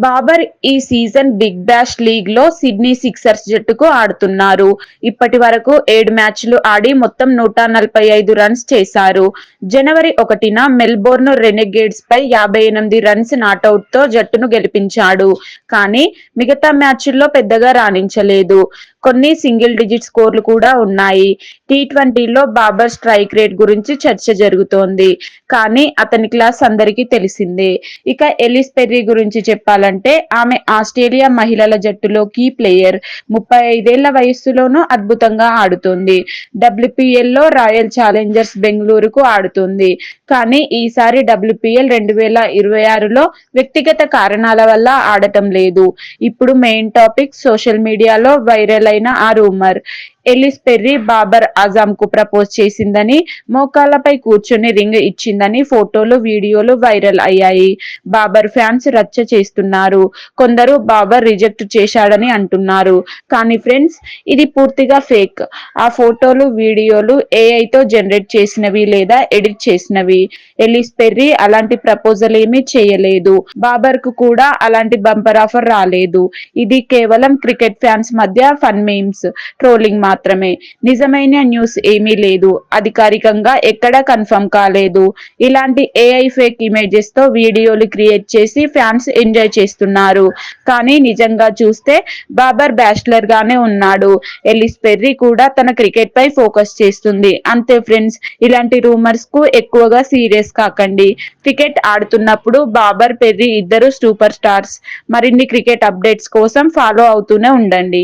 బాబర్ ఈ season big bash league లో Sydney sixers జట్టుకు ఆడుతున్నారు. ఇప్పటి వరకు 7 మ్యాచ్లు ఆడి మొత్తం 145 రన్స్ చేశారు. జనవరి 1న మెల్బోర్న్ రెనెగేడ్స్ పై 58 రన్స్ నాటౌట్ తో జట్టును గెలిపించాడు. కానీ మిగతా మ్యాచ్ల్లో పెద్దగా రాణించలేదు. కొన్ని సింగిల్ డిజిట్ స్కోర్లు కూడా ఉన్నాయి. టీ20లో బాబర్ స్ట్రైక్ రేట్ గురించి చర్చ జరుగుతోంది. కానీ అతని క్లాస్ అందరికీ తెలిసిందే. ఇక ఎలిస్ పెర్రీ గురించి చెప్పాలంటే ఆమె ఆస్ట్రేలియా మహిళల జట్టులో కీ ప్లేయర్. 35 వయస్సులోనూ అద్భుతంగా ఆడుతుంది. WPLలో రాయల్ ఛాలెంజర్స్ బెంగళూరుకు ఆడుతుంది. కానీ ఈసారి WPL 2026లో వ్యక్తిగత కారణాల వల్ల ఆడటం లేదు. ఇప్పుడు మెయిన్ టాపిక్ సోషల్ మీడియాలో వైరల్ అయిన ఆ rumour. Ellyse Perry Babar Azam కు ప్రపోజ్ చేసిందని, మోకాళ్లపై కూర్చొని రింగ్ ఇచ్చిందని ఫోటోలు, వీడియోలు వైరల్ అయ్యాయి. బాబర్ ఫ్యాన్స్ రచ్చ చేస్తున్నారు. కొందరు బాబర్ రిజెక్ట్ చేశాడని అంటున్నారు. కానీ ఫ్రెండ్స్, ఇది పూర్తిగా ఫేక్. ఆ ఫోటోలు, వీడియోలు ఏఐతో జనరేట్ చేసినవి లేదా ఎడిట్ చేసినవి. ఎలిస్ పెర్రీ అలాంటి ప్రపోజల్ ఏమీ చేయలేదు. బాబర్ కు కూడా అలాంటి బంపర్ ఆఫర్ రాలేదు. ఇది కేవలం క్రికెట్ ఫ్యాన్స్ మధ్య ఫన్ మీమ్స్, ట్రోలింగ్ మాత్రమే. నిజమైన న్యూస్ ఏమీ లేదు. అధికారికంగా ఎక్కడా కన్ఫర్మ్ కాలేదు. ఇలాంటి ఏఐ ఫేక్ ఇమేజెస్ తో వీడియోలు క్రియేట్ చేసి ఫ్యాన్స్ ఎంజాయ్ చేస్తున్నారు. కానీ నిజంగా చూస్తే బాబర్ బ్యాచ్లర్ గానే ఉన్నాడు. ఎలిస్ పెర్రీ కూడా తన క్రికెట్ పై ఫోకస్ చేస్తుంది. అంతే ఫ్రెండ్స్, ఇలాంటి రూమర్స్ కు ఎక్కువగా సీరియస్ కాకండి. క్రికెట్ ఆడుతున్నప్పుడు బాబర్, పెర్రీ ఇద్దరు సూపర్ స్టార్స్. మరిన్ని క్రికెట్ అప్డేట్స్ కోసం ఫాలో అవుతూనే ఉండండి.